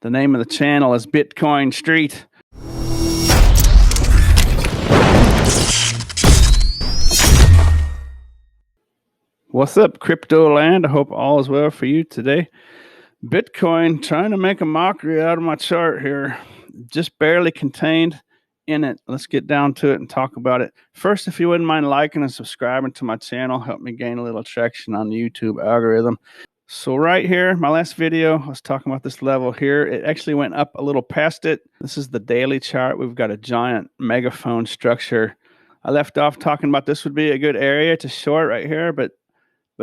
The name of the channel is Bitcoin Street. What's up, crypto land? I hope all is well for you today. Bitcoin trying to make a mockery out of my chart here. Just barely contained in it. Let's get down to it and talk about it. First, if you wouldn't mind liking and subscribing to my channel, help me gain a little traction on the YouTube algorithm. So right here, my last video, I was talking about this level here. It actually went up a little past it. This is the daily chart. We've got a giant megaphone structure. I left off talking about this would be a good area to short right here, but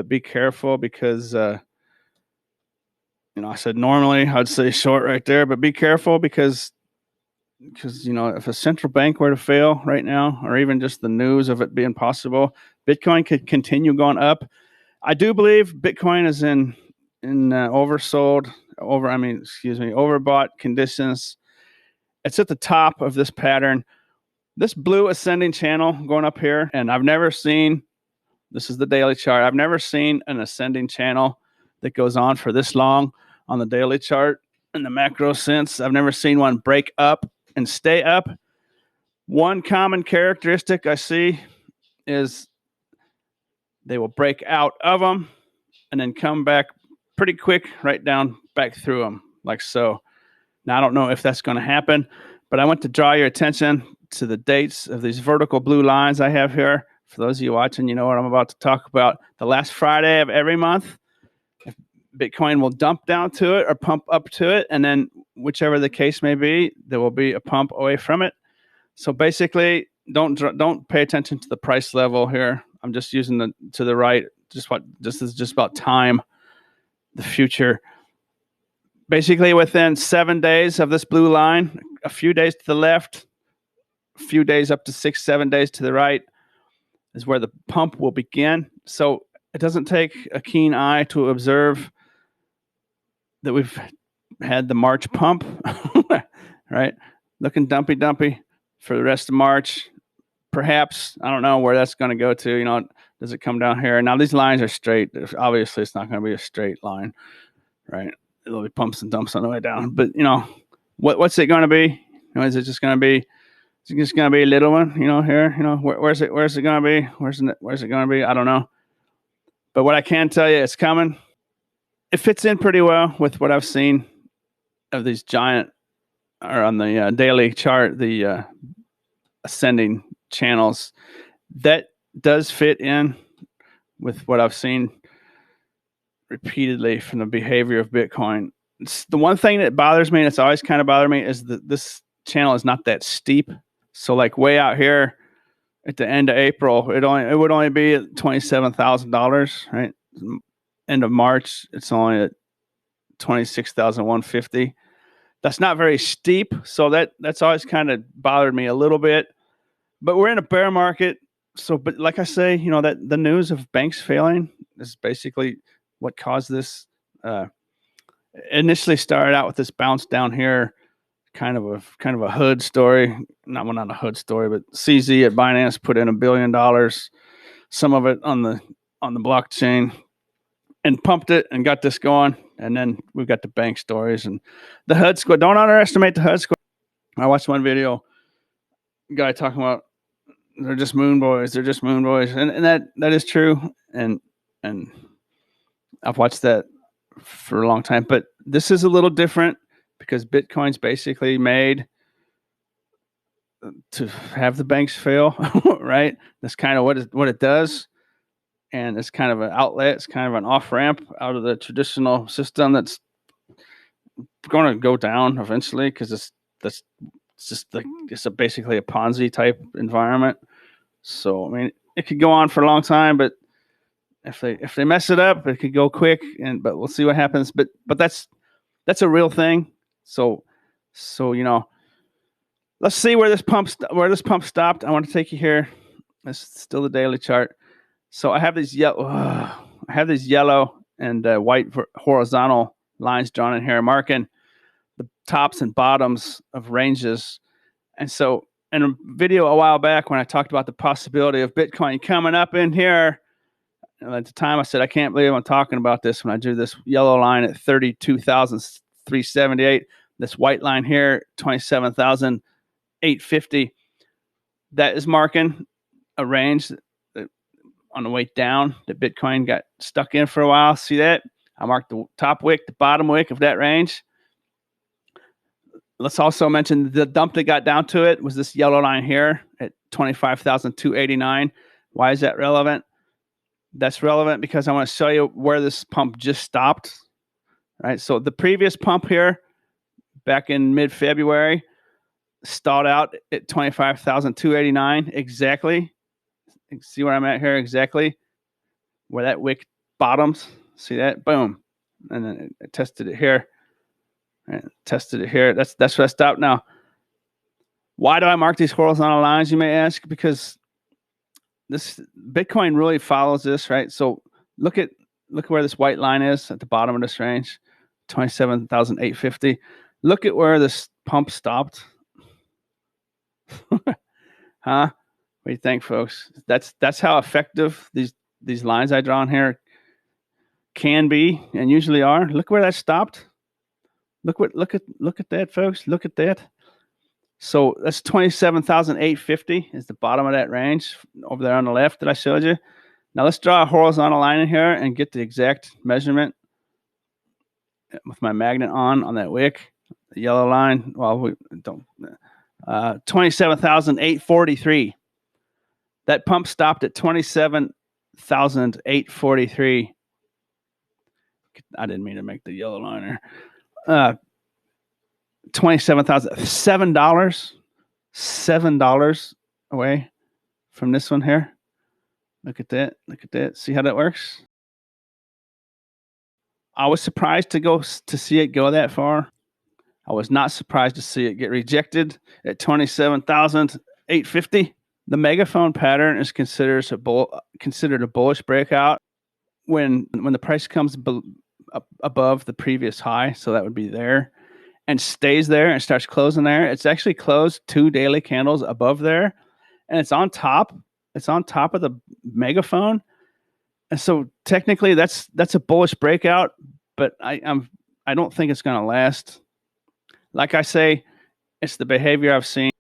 be careful because, I said normally I'd say short right there, but be careful because, if a central bank were to fail right now, or even just the news of it being possible, Bitcoin could continue going up. I do believe Bitcoin is in overbought conditions. It's at the top of this pattern. This blue ascending channel going up here, and I've never seen, this is the daily chart, I've never seen an ascending channel that goes on for this long on the daily chart in the macro sense. I've never seen one break up and stay up. One common characteristic I see is they will break out of them and then come back pretty quick right down back through them like so. Now, I don't know if that's going to happen, but I want to draw your attention to the dates of these vertical blue lines I have here. For those of you watching, you know what I'm about to talk about. The last Friday of every month, Bitcoin will dump down to it or pump up to it, and then whichever the case may be, there will be a pump away from it. So basically, don't pay attention to the price level here. I'm just using the to the right. This is just about time, the future. Basically, within 7 days of this blue line, a few days to the left, a few days up to 6-7 days to the right, is where the pump will begin. So it doesn't take a keen eye to observe that we've had the March pump, right? Looking dumpy for the rest of March. Perhaps, I don't know where that's going to go to. Does it come down here? Now, these lines are straight. Obviously, it's not going to be a straight line, right? There'll be pumps and dumps on the way down. But, what's it going to be? Is it just going to be, a little one, here? Where's it going to be? Where's it going to be? I don't know. But what I can tell you, it's coming. It fits in pretty well with what I've seen of these giant, or on the daily chart, the ascending channels. That does fit in with what I've seen repeatedly from the behavior of Bitcoin. It's the one thing that bothers me, and it's always kind of bothered me, is that this channel is not that steep. So like way out here at the end of April, it would only be at $27,000, right? End of March, it's only at 26,150. That's not very steep, so that's always kind of bothered me a little bit. But we're in a bear market, but like I say, that the news of banks failing is basically what caused this. Initially started out with this bounce down here, kind of a hood story. Not a hood story, but CZ at Binance put in $1 billion, some of it on the blockchain, and pumped it and got this going. And then we've got the bank stories and the HUD squad. Don't underestimate the HUD squad. I watched one video, guy talking about they're just moon boys. They're just moon boys, and that is true. And I've watched that for a long time. But this is a little different because Bitcoin's basically made to have the banks fail, right? That's kind of what it does. And it's kind of an outlet. It's kind of an off-ramp out of the traditional system that's going to go down eventually because it's basically a Ponzi type environment. So, I mean, it could go on for a long time, but if they mess it up, it could go quick. But we'll see what happens. But that's a real thing. So let's see where this pump stopped. I want to take you here. It's still the daily chart. So I have these yellow and white horizontal lines drawn in here, marking the tops and bottoms of ranges. And so in a video a while back when I talked about the possibility of Bitcoin coming up in here, and at the time I said, I can't believe I'm talking about this when I drew this yellow line at 32,378. This white line here, 27,850, that is marking a range on the way down that Bitcoin got stuck in for a while. See that? I marked the top wick, the bottom wick of that range. Let's also mention the dump that got down to it was this yellow line here at 25,289. Why is that relevant? That's relevant because I want to show you where this pump just stopped. Right. So the previous pump here back in mid-February stalled out at 25,289 exactly. You can see where I'm at here exactly, where that wick bottoms. See that? Boom. And then it tested it here. Right, tested it here. That's where I stopped. Now, why do I mark these horizontal lines, you may ask? Because this Bitcoin really follows this, right? So look where this white line is at the bottom of this range, 27,850. Look at where this pump stopped. Huh? What do you think, folks? That's how effective these lines I draw on here can be and usually are. Look where that stopped. Look at that, folks. Look at that. So that's 27,850 is the bottom of that range over there on the left that I showed you. Now let's draw a horizontal line in here and get the exact measurement with my magnet on that wick. The yellow line. Well, we don't. 27,843. That pump stopped at 27,843. I didn't mean to make the yellow line there. $27,000, $7 away from this one here. Look at that. Look at that. See how that works? I was surprised to see it go that far. I was not surprised to see it get rejected at 27,850. The megaphone pattern is considered a bullish breakout when the price comes above the previous high. So that would be there. And stays there and starts closing there. It's actually closed 2 daily candles above there, and it's on top. It's on top of the megaphone, and so technically that's a bullish breakout. But I don't think it's going to last. Like I say, it's the behavior I've seen,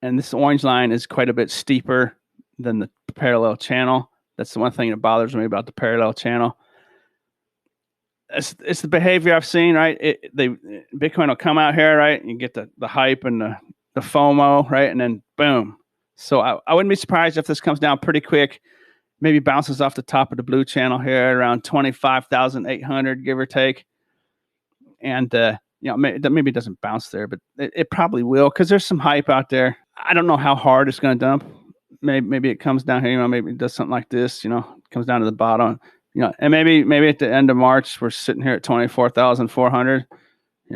and this orange line is quite a bit steeper than the parallel channel. That's the one thing that bothers me about the parallel channel. It's the behavior I've seen, right? Bitcoin will come out here, right? You get the hype and the FOMO, right? And then boom. So I wouldn't be surprised if this comes down pretty quick, maybe bounces off the top of the blue channel here around 25,800, give or take. And, maybe it doesn't bounce there, but it probably will because there's some hype out there. I don't know how hard it's going to dump. Maybe it comes down here, maybe it does something like this, comes down to the bottom. And maybe at the end of March, we're sitting here at 24,400.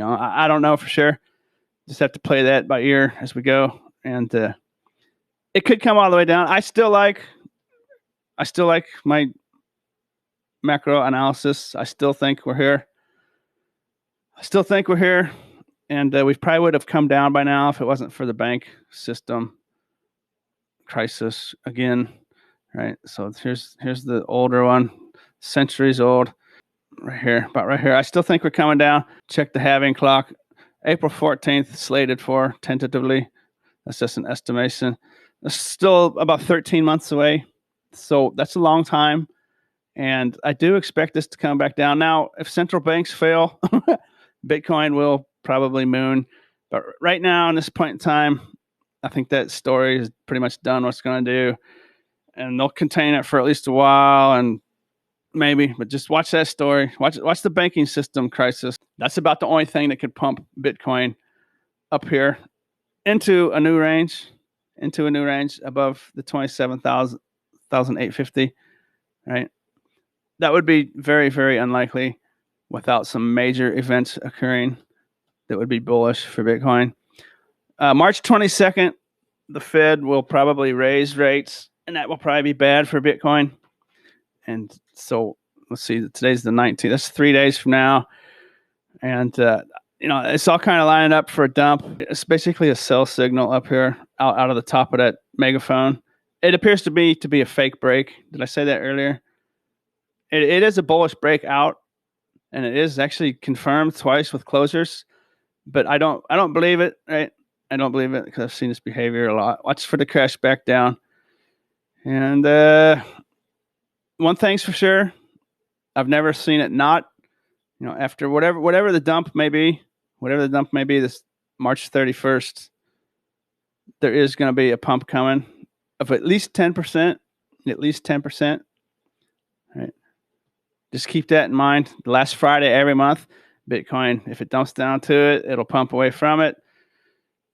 I don't know for sure. Just have to play that by ear as we go. And it could come all the way down. I still like my macro analysis. I still think we're here. And we probably would have come down by now if it wasn't for the bank system crisis again. Right. So here's the older one. Centuries old, about right here. I still think we're coming down. Check the halving clock. April 14th slated for tentatively. That's just an estimation. It's still about 13 months away. So that's a long time. And I do expect this to come back down. Now, if central banks fail, Bitcoin will probably moon. But right now, in this point in time, I think that story is pretty much done what it's going to do. And they'll contain it for at least a while. And maybe, but just watch that story. Watch the banking system crisis. That's about the only thing that could pump Bitcoin up here into a new range above the 27,850, right? That would be very, very unlikely without some major events occurring that would be bullish for Bitcoin. March 22nd, the Fed will probably raise rates, and that will probably be bad for Bitcoin. And so let's see, today's the 19th. That's 3 days from now. And, it's all kind of lining up for a dump. It's basically a sell signal up here out of the top of that megaphone. It appears to be a fake break. Did I say that earlier? It is a bullish breakout, and it is actually confirmed twice with closers. but I don't believe it, right? I don't believe it because I've seen this behavior a lot. Watch for the crash back down. And one thing's for sure, I've never seen it not, after whatever the dump may be, this March 31st, there is going to be a pump coming of at least 10%, right? Just keep that in mind. The last Friday every month, Bitcoin, if it dumps down to it, it'll pump away from it.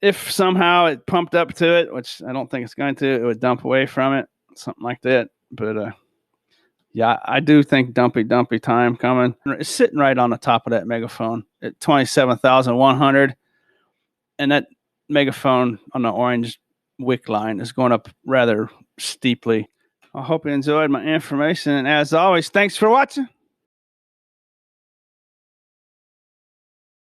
If somehow it pumped up to it, which I don't think it's going to, it would dump away from it, something like that. But yeah, I do think dumpy time coming. It's sitting right on the top of that megaphone at 27,100, and that megaphone on the orange wick line is going up rather steeply. I hope you enjoyed my information, and as always, thanks for watching.